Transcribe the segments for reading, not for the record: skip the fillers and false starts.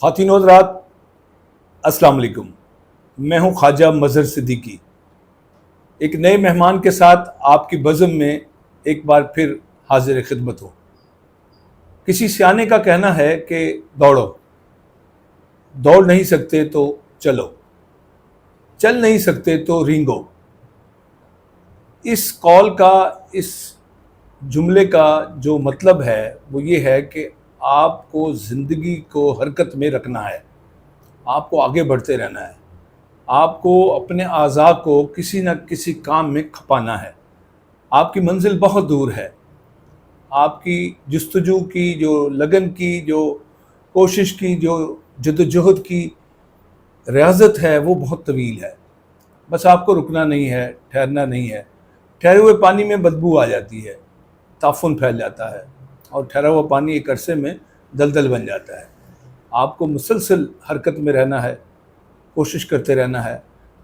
خواتین و حضرات السلام علیکم، میں ہوں خواجہ مظہر صدیقی، ایک نئے مہمان کے ساتھ آپ کی بزم میں ایک بار پھر حاضر خدمت ہوں۔ کسی سیانے کا کہنا ہے کہ دوڑو، دوڑ نہیں سکتے تو چلو، چل نہیں سکتے تو رینگو۔ اس قول کا، اس جملے کا جو مطلب ہے وہ یہ ہے کہ آپ کو زندگی کو حرکت میں رکھنا ہے، آپ کو آگے بڑھتے رہنا ہے، آپ کو اپنے اعضاء کو کسی نہ کسی کام میں کھپانا ہے۔ آپ کی منزل بہت دور ہے، آپ کی جستجو کی، جو لگن کی، جو کوشش کی، جو جدوجہد کی ریاضت ہے وہ بہت طویل ہے۔ بس آپ کو رکنا نہیں ہے، ٹھہرنا نہیں ہے۔ ٹھہرے ہوئے پانی میں بدبو آ جاتی ہے، تعفن پھیل جاتا ہے، اور ٹھہرا ہوا پانی ایک عرصے میں دلدل بن جاتا ہے۔ آپ کو مسلسل حرکت میں رہنا ہے، کوشش کرتے رہنا ہے،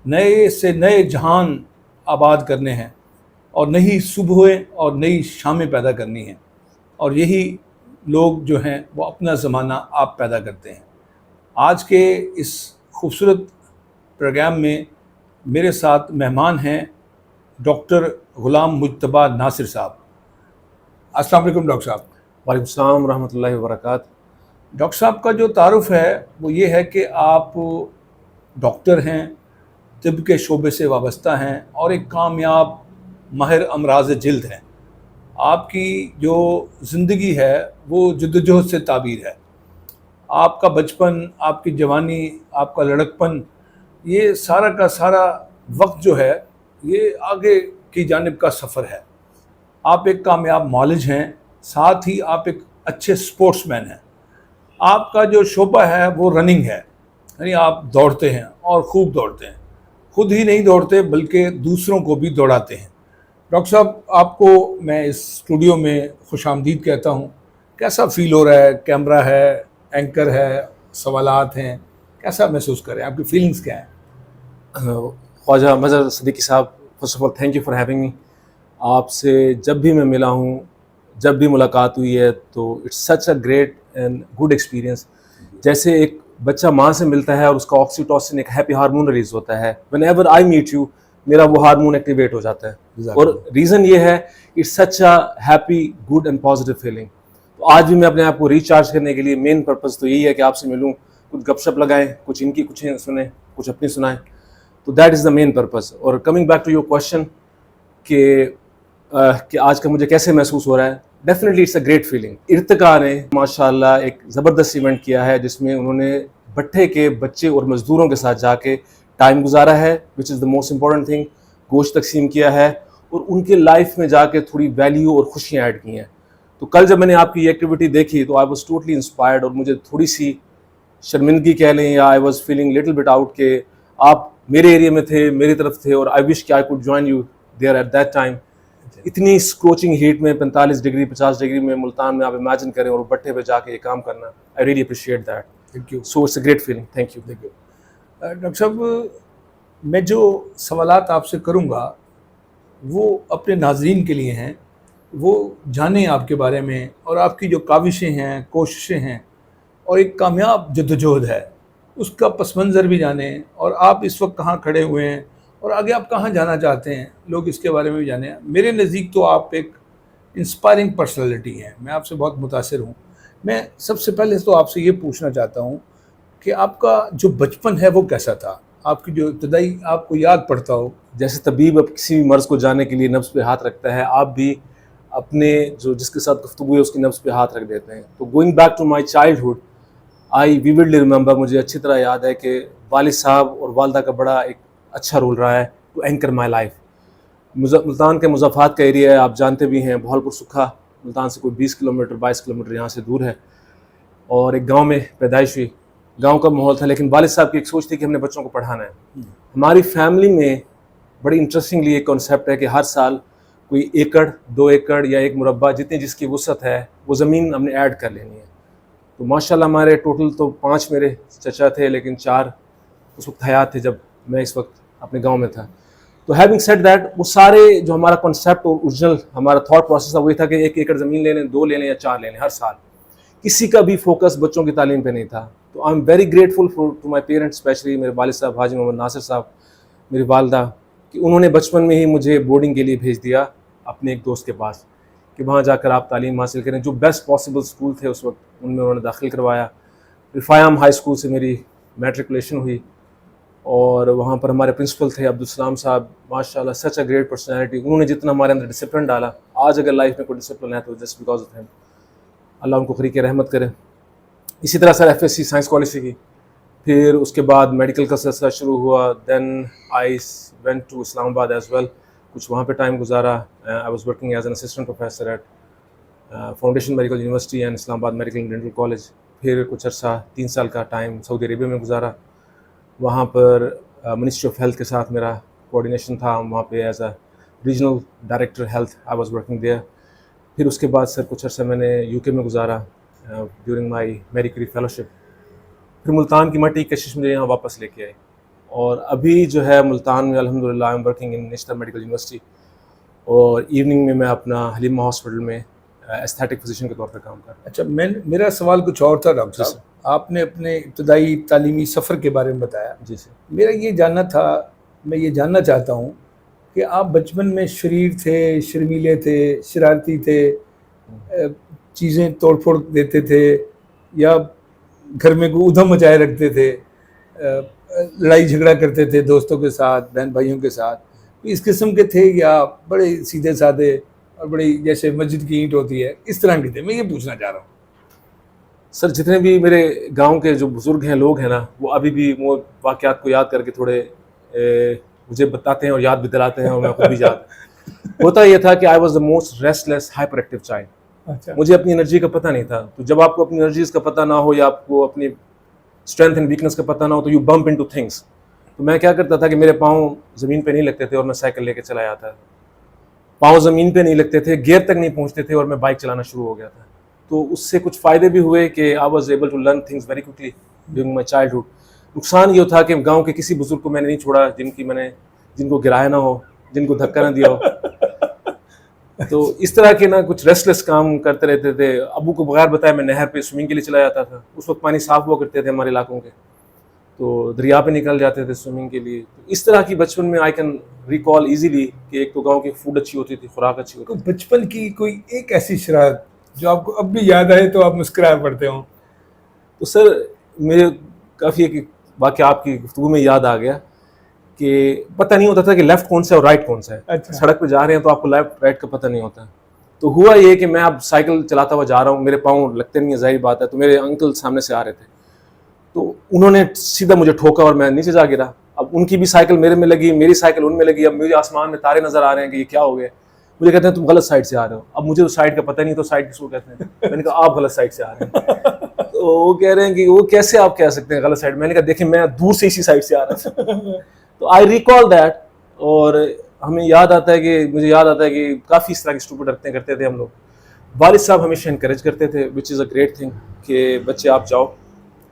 نئے سے نئے جہان آباد کرنے ہیں، اور نئی صبحیں اور نئی شامیں پیدا کرنی ہیں، اور یہی لوگ جو ہیں وہ اپنا زمانہ آپ پیدا کرتے ہیں۔ آج کے اس خوبصورت پروگرام میں میرے ساتھ مہمان ہیں ڈاکٹر غلام مجتبیٰ ناصر صاحب۔ السلام علیکم ڈاکٹر صاحب۔ وعلیکم السلام ورحمۃ اللہ وبرکاتہ۔ ڈاکٹر صاحب کا جو تعارف ہے وہ یہ ہے کہ آپ ڈاکٹر ہیں، طب کے شعبے سے وابستہ ہیں، اور ایک کامیاب ماہر امراض جلد ہیں۔ آپ کی جو زندگی ہے وہ جدوجہد سے تعبیر ہے۔ آپ کا بچپن، آپ کی جوانی، آپ کا لڑکپن، یہ سارا کا سارا وقت جو ہے یہ آگے کی جانب کا سفر ہے۔ آپ ایک کامیاب معالج ہیں، ساتھ ہی آپ ایک اچھے سپورٹس مین ہیں۔ آپ کا جو شعبہ ہے وہ رننگ ہے، یعنی آپ دوڑتے ہیں اور خوب دوڑتے ہیں، خود ہی نہیں دوڑتے بلکہ دوسروں کو بھی دوڑاتے ہیں۔ ڈاکٹر صاحب، آپ کو میں اس اسٹوڈیو میں خوش آمدید کہتا ہوں۔ کیسا فیل ہو رہا ہے؟ کیمرہ ہے، اینکر ہے، سوالات ہیں، کیسا محسوس کر رہے ہیں؟ آپ کی فیلنگز کیا ہیں؟ خواجہ مظہر صدیقی صاحب، first of all thank you for having me. آپ سے جب بھی میں ملا ہوں، جب بھی ملاقات ہوئی ہے، تو it's such a great and good experience. جیسے ایک بچہ ماں سے ملتا ہے اور اس کا آکسیٹوسن ایک ہیپی ہارمون ریلیز ہوتا ہے، whenever I meet you میرا وہ ہارمون ایکٹیویٹ ہو جاتا ہے، اور ریزن یہ ہے it's such a happy good and positive feeling. تو آج بھی میں اپنے آپ کو ریچارج کرنے کے لیے مین پرپز تو یہی ہے کہ آپ سے ملوں، کچھ گپ شپ لگائیں، کچھ ان کی کچھ سنیں، کچھ اپنی سنائیں، تو that is the main purpose. اور coming back to your question کہ آج کا مجھے کیسے محسوس ہو رہا ہے، definitely it's a great feeling. Irtiqa نے ماشاء اللہ ایک زبردست ایونٹ کیا ہے جس میں انہوں نے بھٹے کے بچے اور مزدوروں کے ساتھ جا کے ٹائم گزارا ہے، وچ از دا موسٹ امپورٹنٹ تھنگ۔ گوشت تقسیم کیا ہے اور ان کے لائف میں جا کے تھوڑی ویلیو اور خوشیاں ایڈ کی ہیں۔ تو کل جب میں نے آپ کی یہ ایکٹیویٹی دیکھی تو آئی واز ٹوٹلی انسپائرڈ، اور مجھے تھوڑی سی شرمندگی کہہ لیں یا I was feeling little bit out کہ آپ میرے ایریا میں تھے، میری طرف تھے، اور آئی وش کہ I could join you there at that time. اتنی اسکروچنگ ہیٹ میں 45 ڈگری 50 ڈگری میں ملتان میں آپ امیجن کریں، اور بٹھے پہ جا کے یہ کام کرنا، I really appreciate that. Thank you, so it's a great feeling, thank you. Doctor صاحب، میں جو سوالات آپ سے کروں گا وہ اپنے ناظرین کے لیے ہیں، وہ جانیں آپ کے بارے میں، اور آپ کی جو کاوشیں ہیں، کوششیں ہیں، اور ایک کامیاب جدوجہد ہے، اس کا پس منظر بھی جانیں، اور آپ اس وقت کہاں کھڑے ہوئے ہیں اور آگے آپ کہاں جانا چاہتے ہیں، لوگ اس کے بارے میں بھی جانیں۔ میرے نزدیک تو آپ ایک انسپائرنگ پرسنالٹی ہیں، میں آپ سے بہت متاثر ہوں۔ میں سب سے پہلے تو آپ سے یہ پوچھنا چاہتا ہوں کہ آپ کا جو بچپن ہے وہ کیسا تھا؟ آپ کی جو ابتدائی آپ کو یاد پڑتا ہو۔ جیسے طبیب اب کسی بھی مرض کو جاننے کے لیے نبض پہ ہاتھ رکھتا ہے، آپ بھی اپنے جس کے ساتھ گفتگو ہے اس کی نبض پہ ہاتھ رکھ دیتے ہیں۔ تو going back to my childhood, I vividly remember, مجھے اچھی طرح یاد ہے کہ والد صاحب اور والدہ کا بڑا ایک اچھا رول رہا ہے to anchor my life. Multan کے مضافات کا ایریا ہے، آپ جانتے بھی ہیں، بہل پور سکھا ملتان سے کوئی 20 کلومیٹر 22 کلومیٹر یہاں سے دور ہے، اور ایک گاؤں میں پیدائش ہوئی، گاؤں کا ماحول تھا، لیکن والد صاحب کی ایک سوچ تھی کہ ہم نے بچوں کو پڑھانا ہے۔ ہماری فیملی میں بڑی انٹرسٹنگلی ایک کانسیپٹ ہے کہ ہر سال کوئی ایکڑ 2 ایکڑ یا 1 مربع جتنی جس کی وسعت ہے وہ زمین ہم نے ایڈ کر لینی ہے۔ تو ماشاءاللہ ہمارے ٹوٹل تو 5 میرے چچا تھے، لیکن 4 اس وقت حیات تھے جب میں اس وقت اپنے گاؤں میں تھا۔ تو ہیونگ سیڈ دیٹ، وہ سارے جو ہمارا کانسیپٹ اور اوریجنل ہمارا تھاٹ پروسیس تھا وہی تھا کہ 1 ایکڑ زمین لے لیں، 2 لے لیں یا 4 لے لیں ہر سال۔ کسی کا بھی فوکس بچوں کی تعلیم پہ نہیں تھا، تو I am very grateful to my parents, especially میرے والد صاحب حاجی محمد ناصر صاحب، میری والدہ، کہ انہوں نے بچپن میں ہی مجھے بورڈنگ کے لیے بھیج دیا اپنے ایک دوست کے پاس کہ وہاں جا کر آپ تعلیم حاصل کریں. جو بیسٹ پاسبل اسکول تھے اس وقت ان میں انہوں نے داخل کروایا. پھر فیام ہائی اسکول سے میری میٹریکولیشن ہوئی اور وہاں پر ہمارے پرنسپل تھے عبدالسلام صاحب، ماشاء اللہ سچ اے گریٹ پرسنالٹی. انہوں نے جتنا ہمارے اندر ڈسپلن ڈالا، آج اگر لائف میں کوئی ڈسپلن ہے تو جسٹ بیکاز آف ہیم. اللہ ان کو خریق رحمت کرے. اسی طرح sir F S C science college سے کی. پھر اس کے بعد میڈیکل کا سلسلہ شروع ہوا. دین آئی وینٹ ٹو اسلام آباد ایز ویل. کچھ وہاں پہ ٹائم گزارا. I was working as an assistant professor at foundation medical university and Islamabad medical and dental college. پھر کچھ عرصہ 3 سال کا ٹائم سعودی عربیہ میں گزارا. وہاں پر منسٹری آف ہیلتھ کے ساتھ میرا کوآرڈینیشن تھا. وہاں پہ as a regional director health I was working there. پھر اس کے بعد سر کچھ عرصہ میں نے یو کے میں گزارا ڈیورنگ مائی میری کیری فیلوشپ. پھر ملتان کی مٹی کشش مجھے یہاں واپس لے کے آئی اور ابھی جو ہے ملتان میں الحمدللہ I am working in Nishtar medical university اور ایوننگ میں آپ حلیمہ ہاسپٹل میں ایستھیٹک فزیشین کے طور پر کام کر رہا ہوں. اچھا، میرا سوال کچھ اور تھا ڈاکٹر صاحب. آپ نے اپنے ابتدائی تعلیمی سفر کے بارے میں بتایا. جی سر. میرا یہ جاننا تھا، میں یہ جاننا چاہتا ہوں کہ آپ بچپن میں شریر تھے، شرمیلے تھے، شرارتی تھے، چیزیں توڑ پھوڑ دیتے تھے یا گھر میں کوئی ادھم مچائے رکھتے تھے، لڑائی جھگڑا کرتے تھے دوستوں کے ساتھ، بہن بھائیوں کے ساتھ، اس قسم کے تھے یا بڑے سیدھے سادے اور بڑی جیسے مسجد کی اینٹ ہوتی ہے اس طرح کے تھے؟ میں یہ پوچھنا چاہ رہا ہوں. سر جتنے بھی میرے گاؤں کے جو بزرگ ہیں، لوگ ہیں نا، وہ ابھی بھی وہ واقعات کو یاد کر کے تھوڑے مجھے بتاتے ہیں اور یاد بھی دلاتے ہیں اور میں خود بھی یاد. ہوتا یہ تھا کہ I was the most restless hyper active child. مجھے اپنی انرجی کا پتہ نہیں تھا. تو جب آپ کو اپنی انرجیز کا پتہ نہ ہو یا آپ کو اپنی اسٹرینتھ اینڈ ویکنس کا پتہ نہ ہو تو یو بمپ انٹو تھنگس. تو میں کیا کرتا تھا کہ میرے پاؤں زمین پہ نہیں لگتے تھے اور میں سائیکل لے کے چلا جاتا. پاؤں زمین پہ نہیں لگتے تھے، گیئر تک نہیں پہنچتے تھے اور میں بائک چلانا شروع ہو گیا تھا. تو اس سے کچھ فائدے بھی ہوئے کہ I was able to learn things very quickly during my childhood. نقصان یہ تھا کہ گاؤں کے کسی بزرگ کو میں نے نہیں چھوڑا جن کو گرایا نہ ہو، جن کو دھکا نہ دیا ہو. تو اس طرح کے نا کچھ ریسٹلیس کام کرتے رہتے تھے. ابو کو بغیر بتایا میں نہر پہ سوئمنگ کے لیے چلا جاتا تھا. اس وقت پانی صاف ہوا کرتے تھے ہمارے علاقوں کے، تو دریا پہ نکل جاتے تھے سوئمنگ کے لیے. اس طرح کی بچپن میں آئی کین ریکال ایزیلی کہ ایک تو گاؤں کی فوڈ اچھی ہوتی تھی، خوراک اچھی ہوتی تھی. بچپن کی کوئی ایک ایسی شرارت جو آپ کو اب بھی یاد آئے تو آپ مسکرایا پڑتے ہوں؟ تو سر میرے کافی ایک واقعہ آپ کی گفتگو میں یاد آ گیا کہ پتہ نہیں ہوتا تھا کہ لیفٹ کون سا ہے اور رائٹ کون سا ہے. سڑک پہ جا رہے ہیں تو آپ کو لیفٹ رائٹ کا پتہ نہیں ہوتا. تو ہوا یہ کہ میں اب سائیکل چلاتا ہوا جا رہا ہوں، میرے پاؤں لگتے نہیں ہیں، ظاہر بات ہے. تو میرے انکل سامنے سے آ رہے تھے تو انہوں نے سیدھا مجھے ٹھوکا اور میں نیچے جا گرا. اب ان کی بھی سائیکل میرے میں لگی، میری سائیکل ان میں لگی. اب مجھے آسمان میں تارے نظر آ رہے ہیں کہ یہ کیا ہو گیا. مجھے کہتے ہیں تم غلط سائڈ سے آ رہے ہو. اب مجھے اس سائڈ کا پتہ نہیں تو سائڈ کس کو کہتے ہیں. میں نے کہا آپ غلط سائڈ سے آ رہے ہیں. تو وہ کہہ رہے ہیں کہ وہ کیسے آپ کہہ سکتے ہیں غلط سائڈ. میں نے کہا دیکھیں میں دور سے اسی سائڈ سے آ رہا تھا. تو آئی ریکال دیٹ. اور ہمیں یاد آتا ہے کہ مجھے یاد آتا ہے کہ کافی اس طرح کی اسٹوپڈ حرکتیں کرتے تھے ہم لوگ. والد صاحب ہمیشہ انکریج کرتے تھے وچ از اے گریٹ تھنگ کہ بچے آپ جاؤ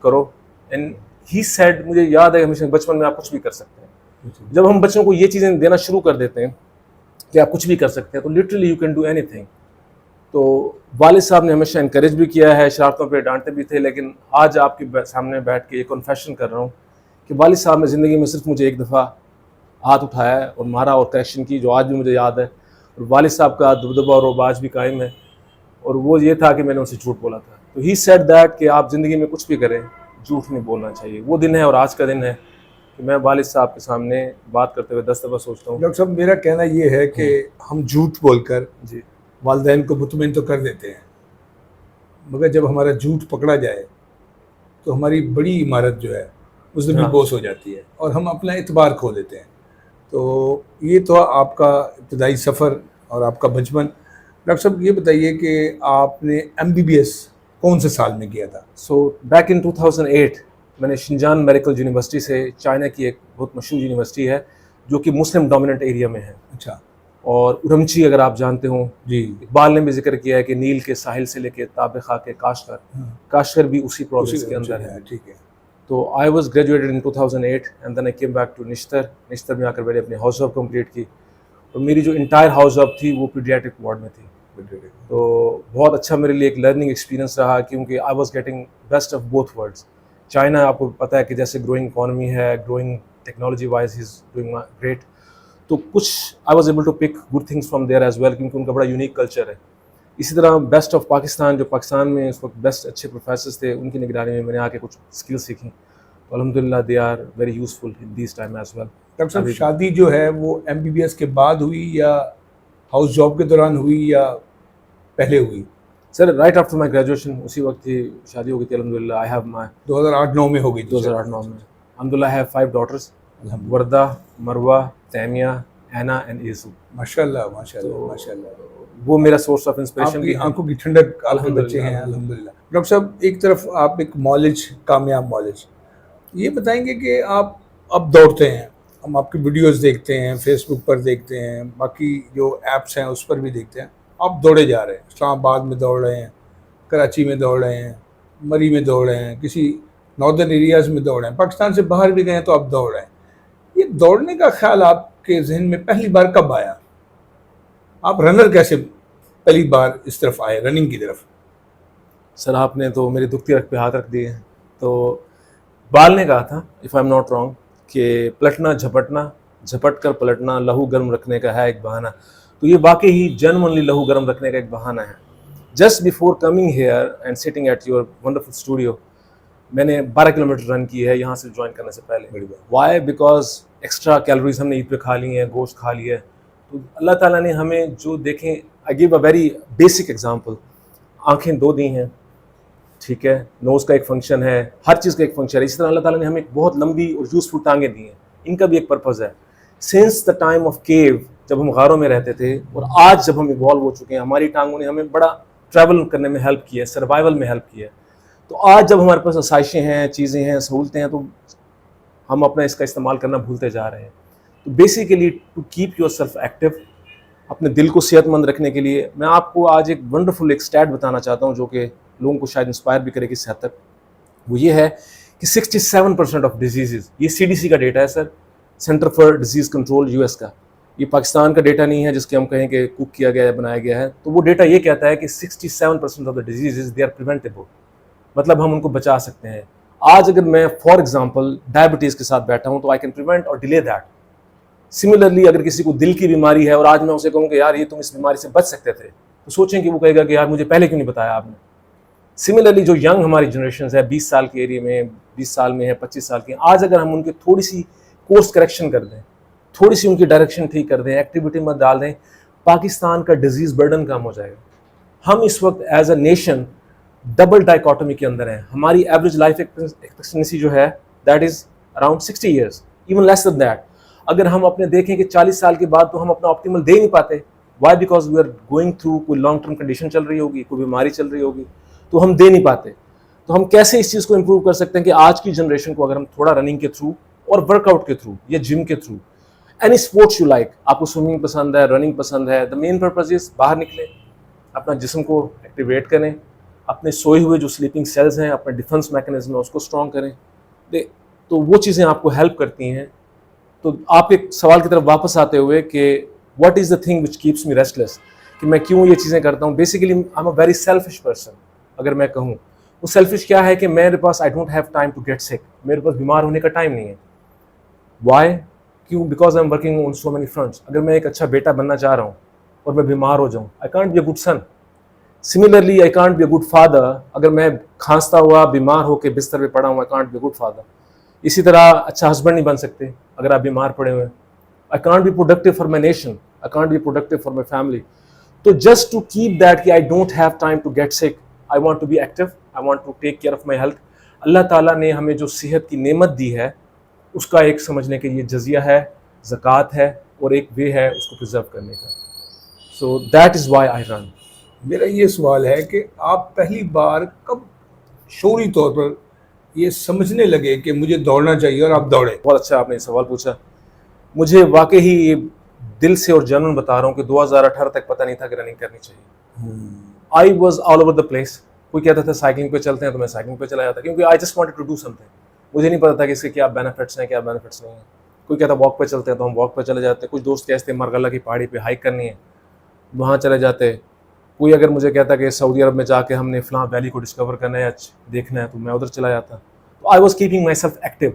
کرو. اینڈ ہی سیڈ، مجھے یاد ہے ہمیشہ بچپن میں آپ کچھ بھی کر سکتے ہیں. جب ہم بچوں کو یہ چیزیں دینا شروع کر دیتے ہیں کہ آپ کچھ بھی کر سکتے ہیں تو literally you can do any thing. تو والد صاحب نے ہمیشہ انکریج بھی کیا ہے، شرارتوں پہ ڈانٹتے بھی تھے. لیکن آج آپ کے سامنے بیٹھ کے یہ کنفیشن کر رہا ہوں کہ والد صاحب نے زندگی میں صرف مجھے ایک دفعہ ہاتھ اٹھایا ہے اور مارا اور کریکشن کی، جو آج بھی مجھے یاد ہے. اور والد صاحب کا دبدبہ اور رعب آج بھی قائم ہے. اور وہ یہ تھا کہ میں نے اسے جھوٹ بولا تھا. تو ہی سیڈ دیٹ کہ آپ زندگی میں کچھ بھی کریں جھوٹ نہیں بولنا چاہیے. وہ دن ہے اور آج کا دن ہے کہ میں والد صاحب کے سامنے بات کرتے ہوئے 10 دفعہ سوچتا ہوں. ڈاکٹر صاحب میرا کہنا یہ ہے کہ ہم جھوٹ بول کر والدین کو مطمئن تو کر دیتے ہیں، مگر جب ہمارا جھوٹ پکڑا جائے تو ہماری بڑی عمارت جو ہے اس میں بھی بوس ہو جاتی ہے اور ہم اپنا اعتبار کھو دیتے ہیں. تو یہ تو آپ کا ابتدائی سفر اور آپ کا بچپن. ڈاکٹر صاحب یہ بتائیے کہ آپ نے MBBS کون سے سال میں کیا تھا؟ سو بیک ان 2008 میں نے شنجان میڈیکل یونیورسٹی سے، چائنا کی ایک بہت مشہور یونیورسٹی ہے جو کہ مسلم ڈومیننٹ ایریا میں ہے. اچھا. اور ارمچی اگر آپ جانتے ہوں، جی اقبال نے بھی ذکر کیا ہے کہ نیل کے ساحل سے لے کے تاب خاک کاشغر بھی اسی پروونس کے اندر ہے. ٹھیک ہے. تو I was graduated in 2008 and then I came back to Nishtar میں آ کر میں نے اپنی ہاؤس جاب کمپلیٹ کی. اور میری جو انٹائر ہاؤس جاب تھی وہ پیڈیاٹرک وارڈ میں تھی. تو بہت اچھا میرے لیے ایک لرننگ ایکسپیرینس رہا کیونکہ I was getting best of both worlds. China آپ کو پتہ ہے کہ جیسے گروئنگ اکانومی ہے, growing technology wise he is doing great. تو کچھ I was able to pick good things from there as well, کیونکہ ان کا بڑا یونیک کلچر ہے. اسی طرح بیسٹ آف پاکستان, جو پاکستان میں اس وقت بیسٹ اچھے پروفیسرس تھے, ان کی نگرانی میں میں نے آ کے کچھ اسکل سیکھیں. تو الحمد للہ they are very useful in these time as well. Doctor صاحب شادی جو ہے وہ MBBS کے بعد ہوئی یا ہاؤس جاب کے دوران ہوئی یا پہلے ہوئی؟ سر رائٹ آفٹر مائی گریجویشن اسی وقت ہی شادی ہو گئی تھی الحمد للہ. آئی ہیو مائی 2008-9 میں ہو گئی تھی. 2008-9 میں الحمد للہ. I have 5 daughters, Warda, Marwa, Taimiya, Aina and ایسو. ماشاء اللہ ماشاء اللہ ماشاء اللہ. وہ میرا سورس آف انسپریشن آپ بھی کی آنکھوں کی ٹھنڈک آپ کے بچے ہیں الحمدللہ. ڈاکٹر صاحب ایک طرف آپ ایک مالج, کامیاب مالج, یہ بتائیں گے کہ آپ اب دوڑتے ہیں, ہم آپ کی ویڈیوز دیکھتے ہیں, فیس بک پر دیکھتے ہیں, باقی جو ایپس ہیں اس پر بھی دیکھتے ہیں, آپ دوڑے جا رہے ہیں. اسلام آباد میں دوڑ رہے ہیں, کراچی میں دوڑ رہے ہیں, مری میں دوڑ رہے ہیں, کسی ناردرن ایریاز میں دوڑ رہے ہیں, پاکستان سے باہر بھی گئے ہیں تو آپ دوڑ رہے ہیں. یہ دوڑنے کا خیال آپ کے ذہن میں پہلی بار کب آیا؟ آپ رنر کیسے پہلی بار اس طرف آئے, رننگ کی طرف؟ سر آپ نے تو میری دکھتی رکھ پہ ہاتھ رکھ دیے. تو بال نے کہا تھا if I am not wrong کہ پلٹنا جھپٹنا, جھپٹ کر پلٹنا لہو گرم رکھنے کا ہے ایک بہانہ. تو یہ واقعی ہی جنرلی لہو گرم رکھنے کا ایک بہانہ ہے. Just before coming here and sitting at your wonderful studio, میں نے 12 کلومیٹر رن کی ہے یہاں سے جوائن کرنے سے پہلے. وائی؟ بیکاز ایکسٹرا کیلوریز ہم نے عید پہ کھا لی ہیں, گوشت کھا لیا ہے. تو اللہ تعالیٰ نے ہمیں جو دیکھیں, I gave a very basic example. آنکھیں 2 دی ہیں, ٹھیک ہے, نوز کا ایک فنکشن ہے, ہر چیز کا ایک فنکشن ہے. اسی طرح اللہ تعالیٰ نے ہمیں ایک بہت لمبی اور یوزفل ٹانگیں دی ہیں, ان کا بھی ایک پرپز ہے. سنس دا ٹائم آف کیو, جب ہم غاروں میں رہتے تھے, اور آج جب ہم ایوالو ہو چکے ہیں, ہماری ٹانگوں نے ہمیں بڑا ٹریول کرنے میں ہیلپ کیا ہے, سروائیول میں ہیلپ کیا ہے. تو آج جب ہمارے پاس آسائشیں ہیں, چیزیں ہیں, سہولتیں ہیں, تو ہم اپنا اس کا استعمال کرنا بھولتے جا رہے ہیں. تو basically to keep yourself active, اپنے دل کو صحت مند رکھنے کے لیے, میں آپ کو آج ایک ونڈرفل ایک اسٹیٹ بتانا چاہتا ہوں جو کہ لوگوں کو شاید انسپائر بھی کرے کسی حد تک. وہ یہ ہے کہ 67% آف ڈیزیزز, یہ CDC کا ڈیٹا ہے sir, centre for disease control US کا, یہ پاکستان کا ڈیٹا نہیں ہے جس کے ہم کہیں کہ کوک کیا گیا ہے, بنایا گیا ہے. تو وہ ڈیٹا یہ کہتا ہے کہ 67% of the diseases they are preventable, مطلب ہم ان کو بچا سکتے ہیں. آج اگر میں فار ایگزامپل ڈائبٹیز کے ساتھ بیٹھا ہوں تو آئی کین پریونٹ اور ڈیلے دیٹ. سملرلی اگر کسی کو دل کی بیماری ہے اور آج میں اسے کہوں کہ یار یہ تم اس بیماری سے بچ سکتے تھے, تو سوچیں کہ وہ کہے گا کہ یار مجھے پہلے کیوں نہیں بتایا آپ نے. سملرلی جو ینگ ہماری جنریشنز ہے, 20 سال کے ایریے میں, 20 سال میں ہے, 25 سال کی, آج اگر ہم ان کی تھوڑی سی کورس کریکشن کر دیں, تھوڑی سی ان کی ڈائریکشن ٹھیک کر دیں, ایکٹیویٹی میں ڈال دیں, پاکستان کا ڈیزیز برڈن کم ہو جائے گا. ہم اس وقت as a nation double dichotomy کے اندر ہیں. ہماری ایوریج لائف ایکسپیکٹنسی جو ہے that is around 60 years, even less than that. اگر ہم اپنے دیکھیں کہ 40 سال کے بعد تو ہم اپنا آپٹیمل دے نہیں پاتے. Why? Because we are going through کوئی لانگ ٹرم کنڈیشن چل رہی ہوگی, کوئی بیماری چل رہی ہوگی, تو ہم دے نہیں پاتے. تو ہم کیسے اس چیز کو امپروو کر سکتے ہیں کہ آج کی جنریشن کو اگر ہم تھوڑا رننگ کے تھرو اور ورک آؤٹ کے تھرو یا جم کے through, any sports you like, آپ کو سوئمنگ پسند ہے, رننگ پسند ہے, دا مین پرپز از باہر نکلیں, اپنا جسم کو ایکٹیویٹ کریں, اپنے سوئے ہوئے جو سلیپنگ سیلز ہیں, اپنے ڈیفنس میکنزم ہے اس کو اسٹرانگ کریں. تو وہ چیزیں آپ کو ہیلپ کرتی ہیں. تو آپ ایک سوال کی طرف واپس آتے ہوئے کہ what is the thing which keeps me restless, کہ میں کیوں یہ چیزیں کرتا ہوں. Basically I am a very selfish person. اگر میں کہوں وہ سیلفش کیا ہے کہ میرے پاس I don't have time to get sick, میرے پاس بیمار ہونے کا ٹائم نہیں ہے. وائی؟ کیوں؟ Because I am working on so many fronts. اگر میں ایک اچھا بیٹا بننا چاہ رہا ہوں اور میں بیمار ہو جاؤں, I can't be a good son. Similarly I can't be a good father. اگر میں کھانستا ہوا بیمار ہو کے بستر پہ پڑا ہوں, I can't be a good father. اسی طرح اچھا ہسبینڈ نہیں بن سکتے اگر آپ بیمار پڑے ہوئے ہیں. I can't be productive for my nation, I can't be productive for my family. تو جسٹ ٹو کیپ دیٹ کہ I don't have time to get sick, I want to be active, I want to take care of my health. اللہ تعالیٰ نے ہمیں جو صحت کی نعمت دی ہے اس کا ایک سمجھنے کے یہ جزیہ ہے, زکوٰۃ ہے, اور ایک وے ہے اس کو پرزرو کرنے کا. سو دیٹ از وائی آئی رن. میرا یہ سوال ہے کہ آپ پہلی بار کب شعوری طور پر یہ سمجھنے لگے کہ مجھے دوڑنا چاہیے اور آپ دوڑے؟ بہت اچھا آپ نے سوال پوچھا. مجھے واقعی یہ دل سے اور جنون بتا رہا ہوں کہ 2018 تک پتہ نہیں تھا کہ رننگ کرنی چاہیے. I was all over the place. کوئی کہتا تھا سائیکلنگ پہ چلتے ہیں تو میں سائیکلنگ پہ چلا جاتا, کیونکہ I just wanted to do something. مجھے نہیں پتا تھا کہ اس کے کیا بینیفٹس ہیں, کیا بینیفٹس نہیں ہیں. کوئی کہتا واک پہ چلتے ہیں تو ہم واک پہ چلے جاتے. کچھ دوست کہتے ہیں مرغلہ کی پہاڑی پہ ہائیک کرنی ہے, وہاں چلے جاتے. کوئی اگر مجھے کہتا کہ سعودی عرب میں جا کے ہم نے فلاں ویلی کو ڈسکور کرنا ہے یا دیکھنا ہے تو میں ادھر چلا جاتا. تو I was keeping myself active,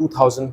2000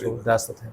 So that's the thing.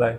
Right.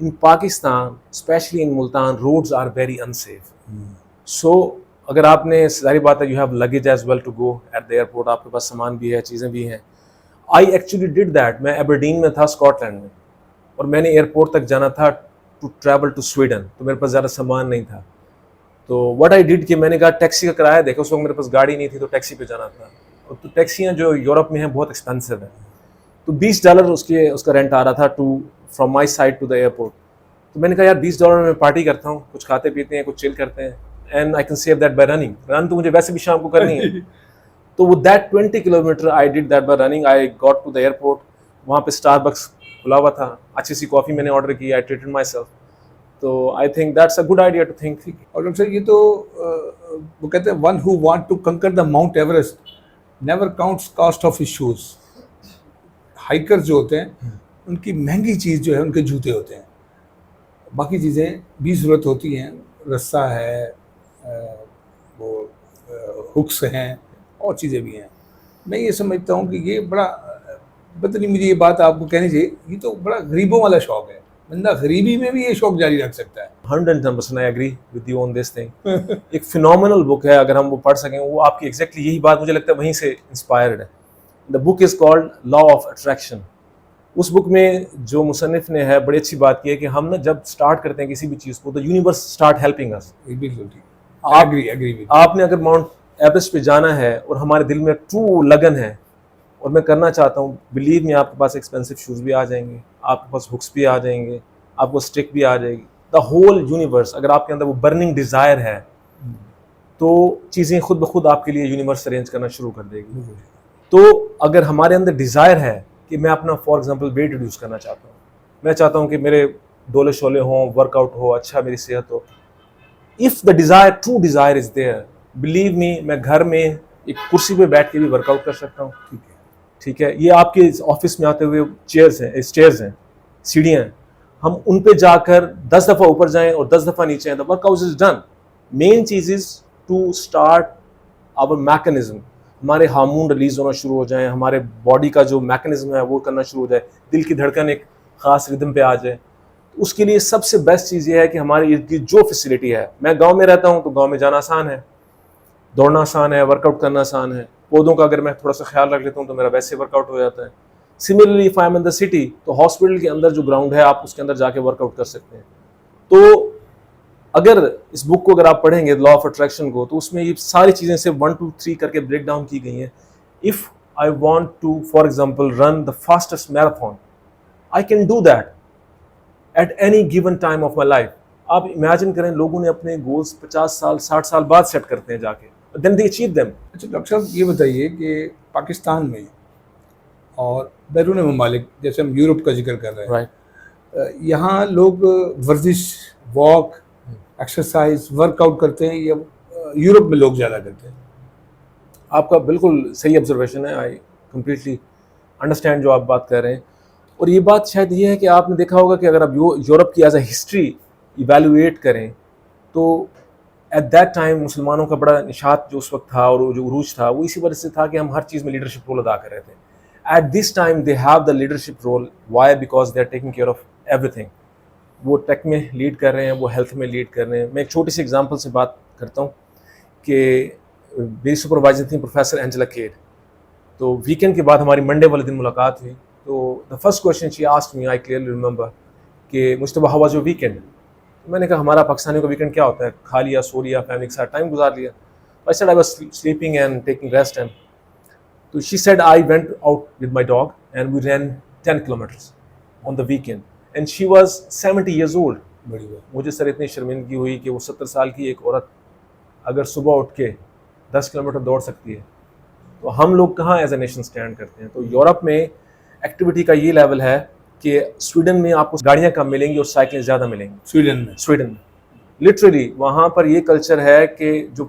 in Pakistan, especially in Multan, roads are very unsafe. So اگر آپ نے ظاہری بات ہے you have luggage as well to go at the airport, آپ کے پاس سامان بھی ہے, چیزیں بھی ہیں. I actually did that. میں ایبرڈین میں تھا اسکاٹ لینڈ میں, اور میں نے ایئرپورٹ تک جانا تھا ٹو ٹریول ٹو سویڈن, تو میرے پاس زیادہ سامان نہیں تھا. تو what I did کہ میں نے کہا ٹیکسی کا کرایہ دیکھا, اس وقت میرے پاس گاڑی نہیں تھی تو ٹیکسی پہ جانا تھا, اور تو ٹیکسیاں جو یورپ میں ہیں بہت ایکسپینسو ہیں, تو $20 اس کا رینٹ آ رہا تھا from my side to the airport. تو میں نے کہا یار $20 میں پارٹی کرتا ہوں, کچھ کھاتے پیتے ہیں, کچھ چل کرتے ہیں, and I can save that by running. Run تو مجھے ویسے بھی شام کو کرنی ہے. تو وہ that 20 kilometre I did that by running. I got to the airport, وہاں پہ اسٹار بکس کھلا ہوا تھا, اچھی سی کافی میں نے آرڈر کی, آئی ٹریٹڈ مائی سیلف. تو I think that's a good idea to think. اور ڈاکٹر صاحب یہ تو وہ کہتے ہیں one who want to conquer the Mount Everest never counts cost of his shoes. Hiker جو ہوتے ہیں ان کی مہنگی چیز جو ہے ان کے جوتے ہوتے ہیں, باقی چیزیں بھی ضرورت ہوتی ہیں, رسہ ہے, وہ ہکس ہیں, اور چیزیں بھی ہیں. میں یہ سمجھتا ہوں کہ یہ بڑا, پتہ نہیں مجھے یہ بات آپ کو کہنی چاہیے, یہ تو بڑا غریبوں والا شوق ہے. بندہ غریبی میں بھی یہ شوق جاری رکھ سکتا ہے. 110% I agree with you on this thing. ایک فینومنل بک ہے, اگر ہم وہ پڑھ سکیں, وہ آپ کی ایگزیکٹلی یہی بات مجھے لگتا ہے وہیں سے انسپائرڈ ہے. The book is called law of attraction. اس بک میں جو مصنف نے ہے بڑی اچھی بات کی ہے کہ ہم نا جب اسٹارٹ کرتے ہیں کسی بھی چیز کو, تو یونیورس اسٹارٹ ہیلپنگ اس. بالکل ٹھیک. آپ نے اگر ماؤنٹ ایوریسٹ پہ جانا ہے اور ہمارے دل میں ٹرو لگن ہے, اور میں کرنا چاہتا ہوں, بلیو میں آپ کے پاس ایکسپینسو شوز بھی آ جائیں گے, آپ کے پاس ہکس بھی آ جائیں گے, آپ کو اسٹک بھی آ جائے گی. دا ہول یونیورس, اگر آپ کے اندر وہ برننگ ڈیزائر ہے تو چیزیں خود بخود آپ کے لیے یونیورس ارینج کرنا شروع کر دے گی. تو اگر ہمارے اندر ڈیزائر ہے کہ میں اپنا فار ایگزامپل ویٹ ریڈیوس کرنا چاہتا ہوں, میں چاہتا ہوں کہ میرے ڈولے شولے ہوں, ورک آؤٹ ہو, اچھا میری صحت ہو, if the desire true desire is there, believe me, میں گھر میں ایک کرسی پہ بیٹھ کے بھی ورک آؤٹ کر سکتا ہوں. ٹھیک ہے, یہ آپ کے آفس میں آتے ہوئے چیئرز ہیں, اسٹیئرز ہیں, سیڑھیاں ہیں, ہم ان پہ جا کر 10 دفعہ اوپر جائیں اور 10 دفعہ نیچے آئیں, the workout is done. Main چیز is to start our mechanism, ہمارے ہارمون ریلیز ہونا شروع ہو جائیں, ہمارے باڈی کا جو میکینزم ہے وہ کرنا شروع ہو جائے, دل کی دھڑکن ایک خاص ردم پہ آ جائے. اس کے لیے سب سے بیسٹ چیز یہ ہے کہ ہمارے ارد گرد جو فیسلٹی ہے, میں گاؤں میں رہتا ہوں تو گاؤں میں جانا آسان ہے, دوڑنا آسان ہے, ورک آؤٹ کرنا آسان ہے, پودوں کا اگر میں تھوڑا سا خیال رکھ لیتا ہوں تو میرا ویسے ورک آؤٹ ہو جاتا ہے. Similarly if I am in the city, تو ہاسپٹل کے اندر جو گراؤنڈ ہے آپ اس کے اندر جا کے ورک آؤٹ کر سکتے ہیں. تو اگر اس بک کو اگر آپ پڑھیں گے لا آف اٹریکشن کو, تو اس میں یہ ساری چیزیں سے 1 2 3 کر کے بریک ڈاؤن کی گئی ہیں. If I want to for example run the fastest marathon, I can do that at any given time of my life. آپ امیجن کریں, لوگوں نے اپنے گولز 50 سال 60 سال بعد سیٹ کرتے ہیں جا کے, دین دے اچیو دیم. اچھا ڈاکٹر صاحب یہ بتائیے کہ پاکستان میں اور بیرون ممالک, جیسے ہم یورپ کا ذکر کر رہے ہیں, یہاں لوگ ورزش, واک, ایکسرسائز, ورک آؤٹ کرتے ہیں یا یورپ میں لوگ زیادہ کرتے ہیں؟ آپ کا بالکل صحیح آبزرویشن ہے, آئی کمپلیٹلی انڈرسٹینڈ جو آپ بات کر رہے ہیں. اور یہ بات شاید یہ ہے کہ آپ نے دیکھا ہوگا کہ اگر آپ یورپ کی ایز اے ہسٹری ایویلویٹ کریں تو ایٹ دیٹ ٹائم مسلمانوں کا بڑا نشاط جو اس وقت تھا اور جو عروج تھا وہ اسی وجہ سے تھا کہ ہم ہر چیز میں لیڈرشپ رول ادا کر رہے تھے. At this time they have the leadership role, why because they are taking care of everything. وہ ٹیک میں لیڈ کر رہے ہیں, وہ ہیلتھ میں لیڈ کر رہے ہیں. میں ایک چھوٹی سی ایگزامپل سے بات کرتا ہوں کہ میری سپروائزر تھیں پروفیسر اینجلا کیڈ. تو ویکینڈ کے بعد ہماری منڈے والے دن ملاقات ہوئی, تو the first question she asked me, I clearly remember, کہ Mujtaba how was your weekend. میں نے کہا ہمارا پاکستانیوں کا ویکینڈ کیا ہوتا ہے, کھا لیا, سو لیا, فیملی کے ساتھ ٹائم گزار لیا. I said I was sleeping and taking rest, and so she said I went out with my dog and we ran 10 kilometers on the weekend, and she was 70 years old. مجھے سر اتنی شرمندگی ہوئی کہ وہ 70 سال کی ایک عورت اگر صبح اٹھ کے 10 کلومیٹر دوڑ سکتی ہے, تو ہم لوگ کہاں ایز اے نیشن اسٹینڈ کرتے ہیں. تو یورپ میں ایکٹیویٹی کا یہ لیول ہے کہ سویڈن میں آپ کو گاڑیاں کم ملیں گی اور سائیکلیں زیادہ ملیں گی. سویڈن میں لٹرلی وہاں پر یہ کلچر ہے کہ جو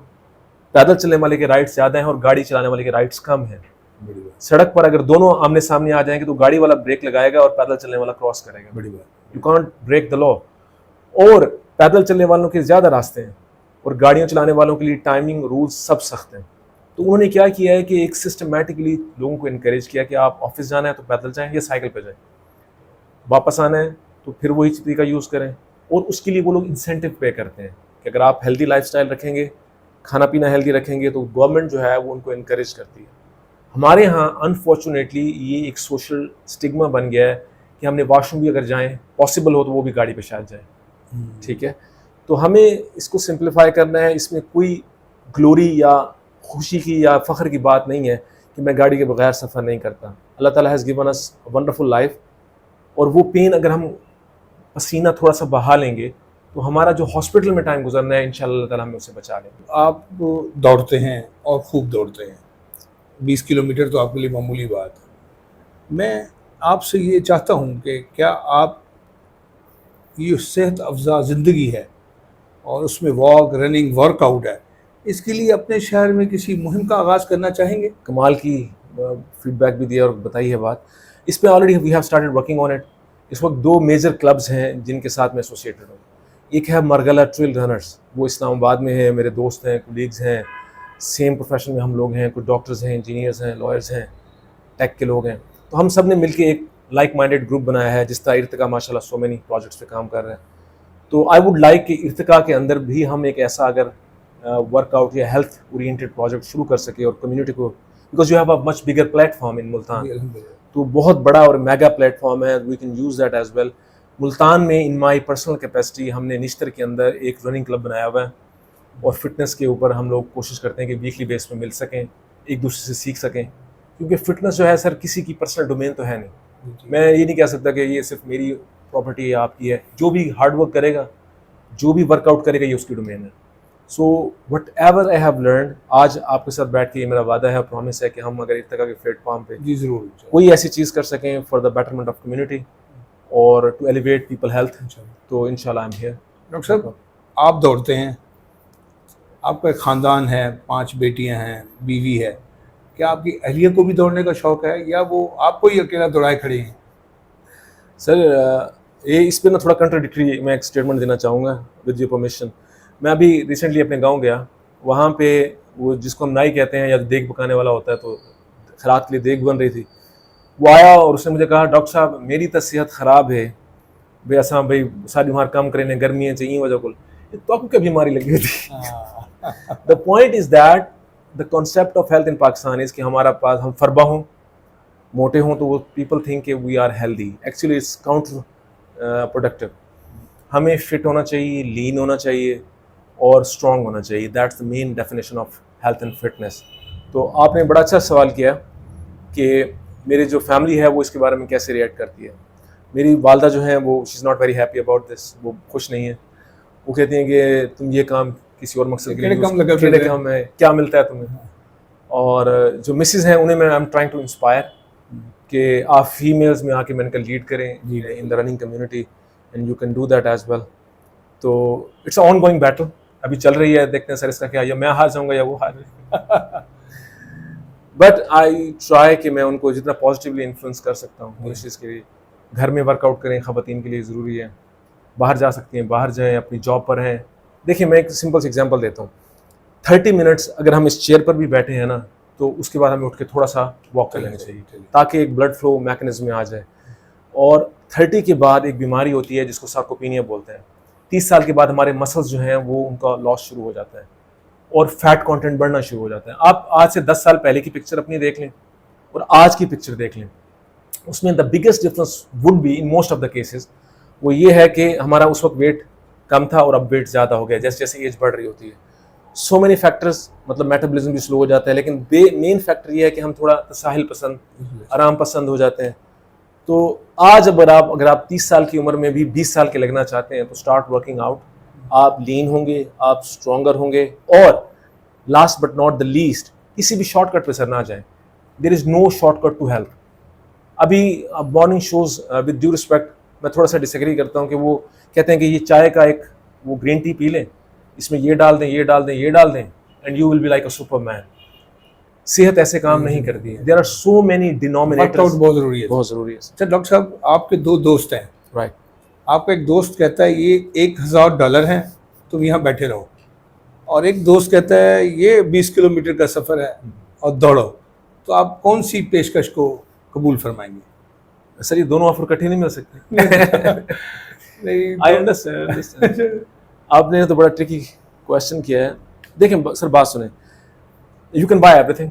پیدل چلنے والے کے رائٹس زیادہ ہیں اور گاڑی چلانے والے کے رائٹس کم ہیں. سڑک پر اگر دونوں آمنے سامنے آ جائیں گے تو گاڑی والا بریک لگائے گا اور پیدل چلنے والا کراس کرے گا. یو کانٹ بریک دا لا. اور پیدل چلنے والوں کے زیادہ راستے ہیں اور گاڑیاں چلانے والوں کے لیے ٹائمنگ رولز سب سخت ہیں. تو انہوں نے کیا کیا ہے کہ ایک سسٹمیٹکلی لوگوں کو انکریج کیا کہ آپ آفس جانا ہے تو پیدل جائیں یا سائیکل پہ جائیں, واپس آنا ہے تو پھر وہی طریقہ یوز کریں. اور اس کے لیے وہ لوگ انسینٹو پے کرتے ہیں کہ اگر آپ ہیلدی لائف اسٹائل رکھیں گے, کھانا پینا ہیلدی رکھیں گے, تو گورنمنٹ جو ہے وہ ان کو انکریج کرتی ہے. ہمارے ہاں انفارچونیٹلی یہ ایک سوشل اسٹگما بن گیا ہے کہ ہم نے واش روم بھی اگر جائیں, پاسبل ہو تو وہ بھی گاڑی پہ شاید جائیں. ٹھیک ہے, تو ہمیں اس کو سمپلیفائی کرنا ہے. اس میں کوئی گلوری یا خوشی کی یا فخر کی بات نہیں ہے کہ میں گاڑی کے بغیر سفر نہیں کرتا. اللہ تعالیٰ has given this wonderful life, اور وہ پین اگر ہم پسینہ تھوڑا سا بہا لیں گے تو ہمارا جو ہاسپٹل میں ٹائم گزرنا ہے انشاءاللہ اللہ تعالیٰ ہمیں اسے بچا لیں گے. آپ دوڑتے ہیں اور خوب دوڑتے ہیں, 20 کلومیٹر تو آپ کے لیے معمولی بات ہے. میں آپ سے یہ چاہتا ہوں کہ کیا آپ یہ صحت افزا زندگی ہے اور اس میں واک, رننگ, ورک آؤٹ ہے, اس کے لیے اپنے شہر میں کسی مہم کا آغاز کرنا چاہیں گے؟ کمال کی فیڈ بیک بھی دیا اور بتائی ہے بات. اس پہ already we have started working on it. اس وقت 2 میجر کلبز ہیں جن کے ساتھ میں ایسوسیٹڈ ہوں. ایک ہے مرغلہ ٹریل رنرز, وہ اسلام آباد میں ہے, میرے دوست ہیں, کولیگز ہیں, سیم پروفیشن میں ہم لوگ ہیں, کچھ ڈاکٹرز ہیں, انجینئرز ہیں, لائرز ہیں, ٹیک کے لوگ ہیں. تو ہم سب نے مل کے ایک لائک مائنڈیڈ گروپ بنایا ہے, جس طرح ارتقا ماشاء اللہ سو مینی پروجیکٹس پہ کام کر رہے ہیں. تو آئی ووڈ لائک کہ ارتقا کے اندر بھی ہم ایک ایسا اگر ورک آؤٹ یا ہیلتھ اورینٹیڈ پروجیکٹ شروع کر سکے اور کمیونٹی کو, because you have a much bigger platform in Multan, تو بہت بڑا اور میگا پلیٹ فارم ہے, we can use that as well. Multan میں ان مائی پرسنل کیپیسٹی ہم نے نشتر کے اندر ایک رننگ کلب بنایا ہوا ہے, اور فٹنس کے اوپر ہم لوگ کوشش کرتے ہیں کہ ویکلی بیس پہ مل سکیں, ایک دوسرے سے سیکھ سکیں, کیونکہ فٹنس جو ہے سر کسی کی پرسنل ڈومین تو ہے نہیں. میں یہ نہیں کہہ سکتا کہ یہ صرف میری پراپرٹی ہے, آپ کی ہے. جو بھی ہارڈ ورک کرے گا, جو بھی ورک آؤٹ کرے گا, یہ اس کی ڈومین ہے. So what ever I have learned, آج آپ کے ساتھ بیٹھ کے یہ میرا وعدہ ہے, پرومس ہے کہ ہم اگر ارتقا کے پلیٹ فارم پہ جی ضرور کوئی ایسی چیز کر سکیں for the betterment of community اور ٹو ایلیویٹ پیپل ہیلتھ, تو ان شاء اللہ آئی ایم ہیئر. ڈاکٹر صاحب, آپ دوڑتے ہیں, آپ کا ایک خاندان ہے, 5 بیٹیاں ہیں, بیوی ہے, کیا آپ کی اہلیہ کو بھی دوڑنے کا شوق ہے یا وہ آپ کو ہی اکیلا دوڑائے کھڑے ہیں؟ سر یہ اس پہ نا تھوڑا کنٹراڈکٹری میں ایک اسٹیٹمنٹ دینا چاہوں گا ود یور پرمیشن. میں ابھی ریسنٹلی اپنے گاؤں گیا, وہاں پہ وہ جس کو ہم نائی کہتے ہیں یا دیگ پکانے والا ہوتا ہے, تو خیرات کے لیے دیگ بن رہی تھی. وہ آیا اور اس نے مجھے کہا, ڈاکٹر صاحب میری تو صحت خراب ہے بھائی, اساں بھائی ساری بیمار کم کریں, گرمیاں چاہیے وجہ کو, تو آپ کو کیا بیماری لگی ہوئی تھی. The point is that the concept of health in Pakistan is کہ ہمارا پاس ہم فربا ہوں, موٹے ہوں, تو وہ پیپل تھنک کہ we are healthy. Actually it's counterproductive. ہمیں فٹ ہونا چاہیے, لین ہونا چاہیے اور اسٹرانگ ہونا چاہیے. That's the main definition of health and fitness. تو آپ نے بڑا اچھا سوال کیا کہ میری جو فیملی ہے وہ اس کے بارے میں کیسے ریئیکٹ کرتی ہے. میری والدہ جو ہیں وہ she is not very happy about this, وہ خوش نہیں ہے. وہ کہتی ہیں کہ تم یہ کام کسی اور مقصد کے لیے کیڑے کام ہے, کیا ملتا ہے تمہیں. اور جو مسز ہیں انہیں میں I am trying to inspire کہ آپ فیمیلز میں آ کے میں نے لیڈ کریں in the running community, and you can do that as well. تو it's a ongoing battle, ابھی چل رہی ہے, دیکھتے ہیں سر اس کا کیا, یا میں ہار جاؤں گا یا وہ ہار جائے. بٹ آئی ٹرائی کہ میں ان کو جتنا پازیٹیولی انفلوئنس کر سکتا ہوں اس چیز کے لیے. گھر میں ورک آؤٹ کریں, خواتین کے لیے ضروری ہے. باہر جا سکتی ہیں, باہر جائیں, اپنی جاب پر ہیں. دیکھیں میں ایک سمپل سی ایگزامپل دیتا ہوں. 30 منٹس اگر ہم اس چیئر پر بھی بیٹھے ہیں نا, تو اس کے بعد ہمیں اٹھ کے تھوڑا سا واک کر لینا چاہیے تاکہ ایک بلڈ فلو میکانزم میں آ جائے. اور 30 کے بعد ایک بیماری ہوتی ہے جس کو سارکوپینیا بولتے ہیں. 30 سال کے بعد ہمارے مسلز جو ہیں وہ ان کا لاس شروع ہو جاتا ہے اور فیٹ کانٹینٹ بڑھنا شروع ہو جاتا ہے. آپ آج سے 10 سال پہلے کی پکچر اپنی دیکھ لیں اور آج کی پکچر دیکھ لیں, اس میں the biggest difference would be in most of the cases وہ یہ ہے کہ ہمارا اس وقت ویٹ کم تھا اور اب ویٹ زیادہ ہو گیا جیسے جیسے ایج بڑھ رہی ہوتی ہے. سو مینی فیکٹرز, مطلب میٹابولزم بھی سلو ہو جاتا ہے, لیکن مین فیکٹر یہ ہے کہ ہم تھوڑا تساہل پسند, آرام پسند ہو جاتے ہیں. تو آج اگر آپ 30 سال کی عمر میں بھی 20 سال کے لگنا چاہتے ہیں تو اسٹارٹ ورکنگ آؤٹ. آپ لین ہوں گے, آپ اسٹرانگر ہوں گے, اور last but not the least کسی بھی شارٹ کٹ پہ سر نہ جائیں. There is no shortcut to health. ابھی morning shows with due respect میں تھوڑا سا ڈس ایگری کرتا ہوں کہ وہ کہتے ہیں کہ یہ چائے کا ایک وہ گرین ٹی پی لیں, اس میں یہ ڈال دیں, یہ ڈال دیں, یہ ڈال دیں, and you will be like a superman. صحت ایسے کام نہیں کرتی ہے. There are so many denominators. بہت ضروری ہے, بہت ضروری ہے. اچھا ڈاکٹر صاحب, آپ کے 2 دوست ہیں, رائٹ. آپ کا ایک دوست کہتا ہے یہ $1000 ہیں, تم یہاں بیٹھے رہو, اور ایک دوست کہتا ہے یہ 20 کلومیٹر کا سفر ہے اور دوڑو, تو آپ کون سی پیشکش کو قبول فرمائیں گے؟ سر یہ دونوں آفر کٹھے نہیں مل سکتے. I understand. آپ نے تو بڑا ٹرکی کوشچن کیا ہے. دیکھیں سر بات سنیں, you can buy every thing,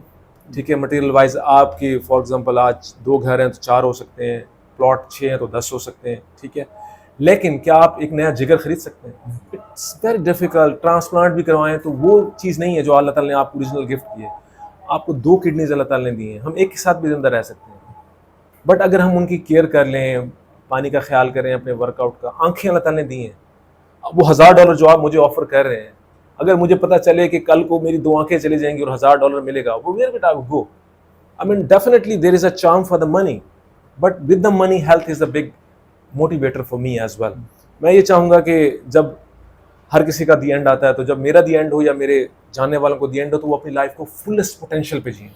ٹھیک ہے, مٹیریل وائز آپ کی فار ایگزامپل آج 2 گھر ہیں تو 4 ہو سکتے ہیں, پلاٹ 6 ہیں تو 10 ہو سکتے ہیں, ٹھیک ہے, لیکن کیا آپ ایک نیا جگر خرید سکتے ہیں؟ It's very difficult. ٹرانسپلانٹ بھی کروائیں تو وہ چیز نہیں ہے جو اللہ تعالیٰ نے آپ کو اوریجنل گفٹ کی ہے. آپ کو 2 کڈنیز اللہ تعالیٰ نے دی ہیں, ہم ایک کے ساتھ بھی زندہ رہ سکتے ہیں, بٹ اگر ہم ان کی کیئر کر لیں, پانی کا خیال کریں, اپنے ورک آؤٹ کا, آنکھیں اللہ تعالیٰ نے دی ہیں. وہ $1000 جو آپ مجھے آفر کر رہے ہیں, اگر مجھے پتا چلے کہ کل کو میری 2 آنکھیں چلی جائیں گی اور $1000 ملے گا, وہ میرے بیٹا گو. I mean definitely there is a charm for the money, but with the money health is a big motivator for me as well. میں یہ چاہوں گا کہ جب ہر کسی کا دی اینڈ آتا ہے, تو جب میرا دی اینڈ ہو یا میرے جاننے والوں کو دی اینڈ ہو, تو وہ اپنی لائف کو فلسٹ پوٹینشیل پہ جئیں.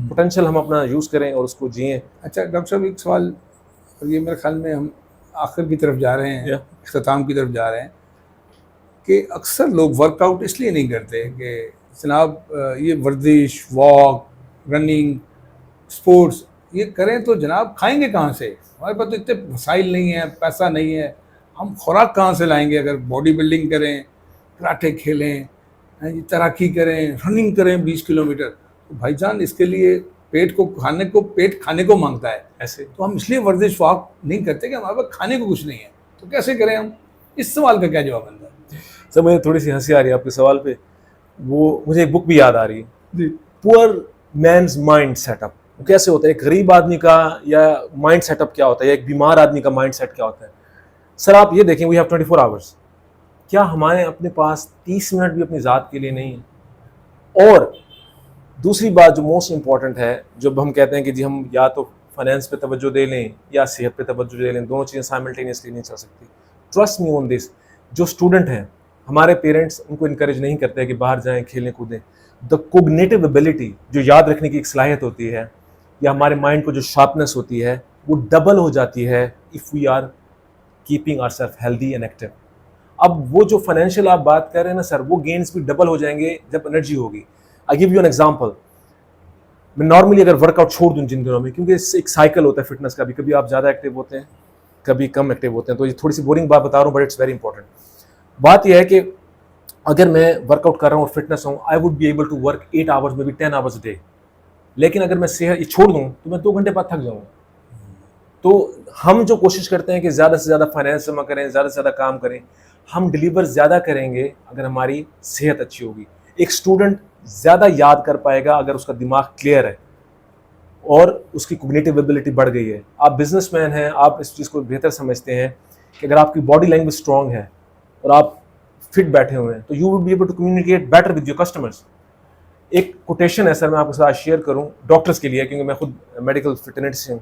پوٹینشیل ہم اپنا یوز کریں اور اس کو جئیں. اچھا ڈاکٹر صاحب ایک سوال, اور یہ میرے خیال میں ہم آخر کی طرف جا رہے ہیں, اختتام کی طرف جا رہے ہیں, کہ اکثر لوگ ورک آؤٹ اس لیے نہیں کرتے کہ جناب یہ ورزش, واک, رننگ, اسپورٹس یہ کریں تو جناب کھائیں گے کہاں سے؟ ہمارے پاس تو اتنے وسائل نہیں ہیں, پیسہ نہیں ہے, ہم خوراک کہاں سے لائیں گے؟ اگر باڈی بلڈنگ کریں, کراٹے کھیلیں, تیراکی کریں, رننگ کریں 20 کلومیٹر, تو بھائی جان اس کے لیے پیٹ کھانے کو مانگتا ہے. ایسے تو ہم اس لیے ورزش واک نہیں کرتے کہ ہمارے پاس کھانے کو کچھ نہیں ہے, تو کیسے کریں ہم؟ اس سوال کا کیا جواب بنتا ہے؟ سر مجھے تھوڑی سی ہنسی آ رہی ہے آپ کے سوال پہ. وہ مجھے ایک بک بھی یاد آ رہی ہے, جی, پور مینز مائنڈ سیٹ اپ. کیسے ہوتا ہے ایک غریب آدمی کا یا مائنڈ سیٹ اپ کیا ہوتا ہے, یا ایک بیمار آدمی کا مائنڈ سیٹ کیا ہوتا ہے؟ سر آپ یہ دیکھیں, وی ہیو 24 آورس. کیا ہمارے اپنے پاس 30 منٹ بھی اپنی ذات کے لیے نہیں ہے؟ اور دوسری بات جو موسٹ امپورٹنٹ ہے, جب ہم کہتے ہیں کہ جی ہم یا تو فائنینس پہ توجہ دے لیں یا صحت پہ توجہ دے لیں, دونوں چیزیں سائملٹینیسلی نہیں چل سکتی. ٹرسٹ می آن دس. جو اسٹوڈنٹ ہیں, ہمارے پیرنٹس ان کو انکریج نہیں کرتے کہ باہر جائیں, کھیلیں کودیں. دا کوگنیٹو ایبلٹی, جو یاد رکھنے کی ایک صلاحیت ہوتی ہے, یا ہمارے مائنڈ کو جو شارپنیس ہوتی ہے, وہ ڈبل ہو جاتی ہے if we are keeping ourself healthy and active. اب وہ جو فائنینشیل آپ بات کر رہے ہیں نا سر, وہ گینز بھی ڈبل ہو جائیں گے جب انرجی ہوگی. آئی گیو یو این ایگزامپل. میں نارملی اگر ورک آؤٹ چھوڑ دوں جن دنوں میں, کیونکہ ایک سائیکل ہوتا ہے فٹنس کا بھی, کبھی آپ زیادہ ایکٹیو ہوتے ہیں, کبھی کم ایکٹیو ہوتے ہیں, تو یہ تھوڑی سی بورنگ بات بتا رہا ہوں, بٹ اٹس ویری امپورٹنٹ. بات یہ ہے کہ اگر میں ورک آؤٹ کر رہا ہوں اور فٹنس ہوں, I would be able to work 8 hours میں بھی 10 آورز ڈے. لیکن اگر میں صحت یہ چھوڑ دوں تو میں 2 گھنٹے بعد تھک جاؤں گا. تو ہم جو کوشش کرتے ہیں کہ زیادہ سے زیادہ فائنینس جمع کریں, زیادہ سے زیادہ کام کریں, ہم ڈلیور زیادہ کریں گے اگر ہماری صحت اچھی ہوگی. ایک اسٹوڈنٹ زیادہ یاد کر پائے گا اگر اس کا دماغ کلیئر ہے اور اس کی کوگنیٹو ایبلٹی بڑھ گئی ہے. آپ بزنس مین ہیں, آپ اس چیز کو بہتر سمجھتے ہیں کہ اگر آپ کی باڈی لینگویج اسٹرانگ ہے اور آپ فٹ بیٹھے ہوئے ہیں, تو you would be able to communicate better with your customers. ایک کوٹیشن ہے سر, میں آپ کے ساتھ شیئر کروں ڈاکٹرس کے لیے, کیونکہ میں خود میڈیکل فٹرنٹی سے ہوں.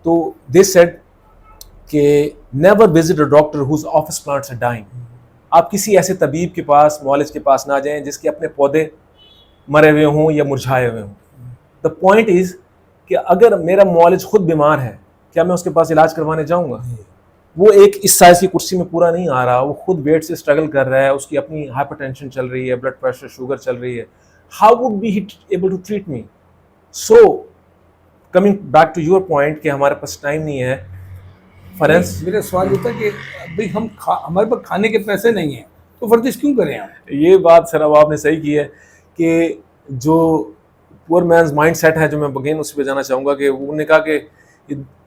تو دے سیڈ کہ never visit a doctor whose office plants are dying. آپ کسی ایسے طبیب کے پاس, معالج کے پاس نہ جائیں جس کے اپنے پودے مرے ہوئے ہوں یا مرجھائے ہوئے ہوں. دا پوائنٹ از کہ اگر میرا معالج خود بیمار ہے, کیا میں اس کے پاس علاج کروانے جاؤں گا؟ وہ ایک اس سائز کی کرسی میں پورا نہیں آ رہا, وہ خود ویٹ سے اسٹرگل کر رہا ہے, اس کی اپنی ہائپر ٹینشن چل رہی ہے, بلڈ پریشر, شوگر چل رہی ہے. How would be he able to treat me? So coming back to your point کہ ہمارے پاس ٹائم نہیں ہے. فائنینس, میرا سوال یہ تھا کہ بھائی ہمارے پاس کھانے کے پیسے نہیں ہیں تو ورزش کیوں کریں ہم؟ یہ بات سر اب آپ نے صحیح کی ہے کہ جو پور مینز مائنڈ سیٹ ہے, جو میں اگین اس پہ جانا چاہوں گا, کہ انہوں نے کہا کہ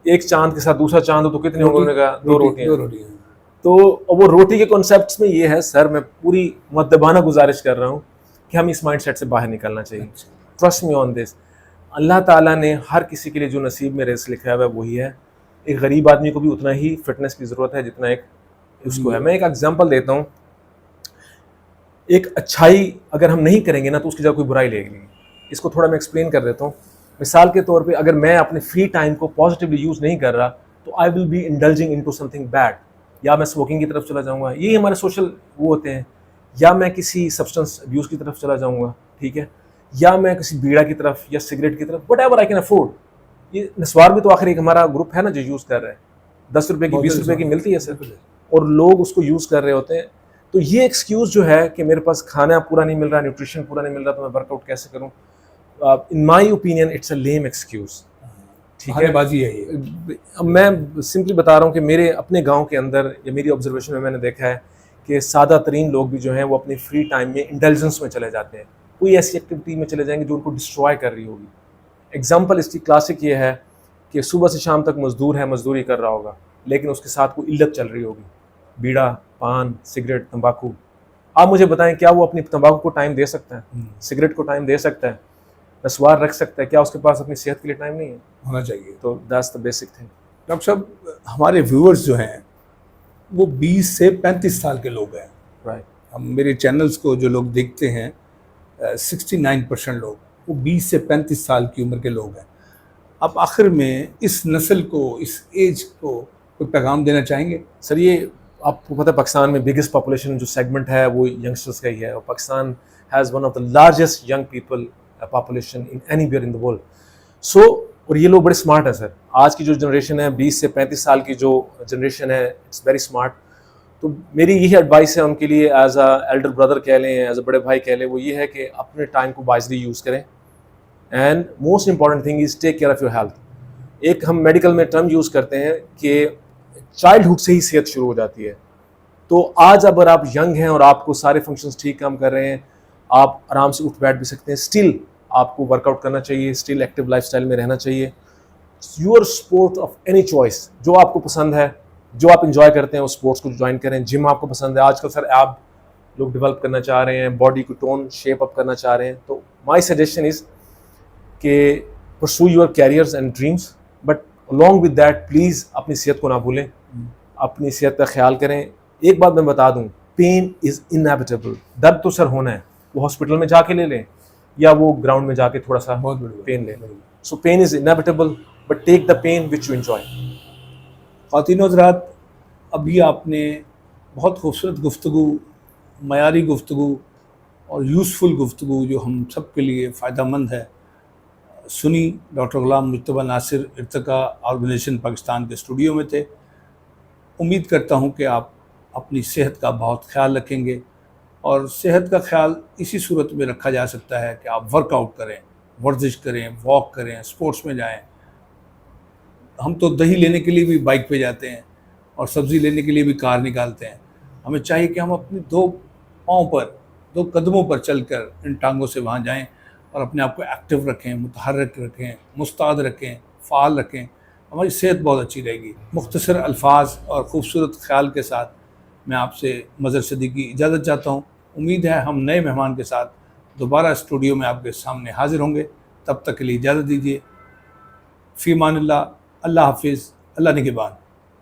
ایک چاند کے ساتھ دوسرا چاند ہو تو کتنے ہوں گے؟ انہوں نے کہا 2 روٹیاں. تو وہ روٹی کے کانسیپٹس میں یہ ہے سر, میں پوری مؤدبانہ گزارش کر رہا ہوں کہ ہم اس مائنڈ سیٹ سے باہر نکلنا چاہیے. ٹرسٹ می آن دس. اللہ تعالیٰ نے ہر کسی کے لیے جو نصیب میں رزق لکھا ہوا ہے وہی ہے. ایک غریب آدمی کو بھی اتنا ہی فٹنس کی ضرورت ہے جتنا ایک اس کو ہے. میں ایک ایگزامپل دیتا ہوں. ایک اچھائی اگر ہم نہیں کریں گے نا تو اس کی جگہ کوئی برائی لے گی. اس کو تھوڑا میں ایکسپلین کر دیتا ہوں. مثال کے طور پہ اگر میں اپنے فری ٹائم کو پازیٹیولی یوز نہیں کر رہا تو I will be indulging into something bad, یا میں اسموکنگ کی طرف چلا جاؤں گا, یہی ہمارے سوشل وہ ہوتے ہیں, یا میں کسی سبسٹنس ابیوز کی طرف چلا جاؤں گا, ٹھیک ہے, یا میں کسی بیڑا کی طرف یا سگریٹ کی طرف, what ever I can afford. یہ نسوار بھی تو آخر ایک ہمارا گروپ ہے نا جو یوز کر رہے ہیں, 10 روپے کی 20 روپے کی ملتی ہے سر, اور لوگ اس کو یوز کر رہے ہوتے ہیں. تو یہ ایکسکیوز جو ہے کہ میرے پاس کھانا پورا نہیں مل رہا, نیوٹریشن پورا نہیں مل رہا, تو میں ورک آؤٹ کیسے کروں؟ In my opinion it's a lame excuse. ٹھیک بہانے ہے. بازی ہے یہ. اب میں سمپلی بتا رہا ہوں کہ میرے اپنے گاؤں کے اندر یا میری آبزرویشن میں نے دیکھا ہے کہ سادہ ترین لوگ بھی جو ہیں وہ اپنی فری ٹائم میں انٹیلیجنس میں چلے جاتے ہیں, کوئی ایسی ایکٹیویٹی میں چلے جائیں گے جو ان کو ڈسٹرائے کر رہی ہوگی. ایگزامپل اس کی کلاسک یہ ہے کہ صبح سے شام تک مزدور ہے, مزدوری کر رہا ہوگا, لیکن اس کے ساتھ کوئی علت چل رہی ہوگی, بیڑا, پان, سگریٹ, تمباکو. آپ مجھے بتائیں کیا وہ اپنی تمباکو کو ٹائم دے سکتا ہے, سگریٹ کو ٹائم دے سکتا ہے, نسوار رکھ سکتا ہے؟ کیا اس کے پاس اپنی صحت کے لیے ٹائم نہیں ہے؟ ہونا چاہیے. تو that's the basic thing. Doctor صاحب ہمارے ویورز جو ہیں وہ 20 سے 35 سال کے لوگ ہیں. رائٹ. ہم میرے چینلز کو جو لوگ دیکھتے ہیں 69% لوگ وہ 20 سے 35 سال کی عمر کے لوگ ہیں. آپ آخر میں اس نسل کو, اس ایج کو کوئی پیغام دینا چاہیں گے؟ سر یہ آپ کو پتہ ہے پاکستان میں بگیسٹ پاپولیشن جو سیگمنٹ ہے وہ ینگسٹرس کا ہی ہے, اور Pakistan has one of the largest young people population in anywhere in the world. So اور یہ لوگ بڑے اسمارٹ ہیں سر. آج کی جو جنریشن ہے 20 سے 35 سال کی جو جنریشن ہے اٹس ویری اسمارٹ. تو میری یہی ایڈوائس ہے ان کے لیے ایز اے ایلڈر بردر کہہ لیں, ایز اے بڑے بھائی کہہ لیں, وہ یہ ہے کہ اپنے ٹائم کو وائزلی یوز کریں. And most important thing is take care of your health. ایک ہم میڈیکل میں ٹرم یوز کرتے ہیں کہ چائلڈہڈ سے ہی صحت شروع ہو جاتی ہے. تو آج اگر آپ ینگ ہیں اور آپ کو سارے فنکشنز ٹھیک کام کر رہے ہیں, آپ آرام سے اٹھ بیٹھ بھی سکتے ہیں, اسٹل آپ کو ورک آؤٹ کرنا چاہیے, اسٹل ایکٹیو لائف اسٹائل میں رہنا چاہیے. Your sport of any choice, جو آپ کو پسند ہے, جو آپ انجوائے کرتے ہیں اس اسپورٹس کو جوائن کریں. جم آپ کو پسند ہے, آج کل سر ایپ لوگ ڈیولپ کرنا چاہ رہے ہیں, باڈی کو ٹون شیپ اپ کرنا چاہ رہے ہیں. تو مائی سجیشن از کہ pursue your careers and dreams, but along with that please اپنی صحت کو نہ بھولیں, اپنی صحت کا خیال کریں. ایک بات میں بتا دوں, پین از انیویٹیبل. درد تو سر ہونا ہے, وہ ہاسپٹل میں جا کے لے لیں یا وہ گراؤنڈ میں جا کے تھوڑا سا بہت بڑی پین لے لیں. So pain is inevitable but take the pain which you enjoy. خواتین و حضرات, ابھی آپ نے بہت خوبصورت گفتگو, معیاری گفتگو اور یوزفل گفتگو جو ہم سب کے لیے فائدہ مند ہے سنی. ڈاکٹر غلام مجتبیٰ ناصر ارتقا آرگنائزیشن پاکستان کے اسٹوڈیو میں تھے. امید کرتا ہوں کہ آپ اپنی صحت کا بہت خیال رکھیں گے, اور صحت کا خیال اسی صورت میں رکھا جا سکتا ہے کہ آپ ورک آؤٹ کریں, ورزش کریں, واک کریں, اسپورٹس میں جائیں. ہم تو دہی لینے کے لیے بھی بائک پہ جاتے ہیں اور سبزی لینے کے لیے بھی کار نکالتے ہیں. ہمیں چاہیے کہ ہم اپنی 2 پاؤں پر, 2 قدموں پر چل کر ان ٹانگوں سے وہاں جائیں اور اپنے آپ کو ایکٹیو رکھیں, متحرک رکھیں, مستعد رکھیں, فعال رکھیں. ہماری صحت بہت اچھی رہے گی. مختصر الفاظ اور خوبصورت خیال کے ساتھ میں آپ سے مظہر صدیقی اجازت چاہتا ہوں. امید ہے ہم نئے مہمان کے ساتھ دوبارہ اسٹوڈیو میں آپ کے سامنے حاضر ہوں گے. تب تک کے لیے اجازت دیجیے. فی امان اللہ. اللہ حافظ. اللہ نگہبان.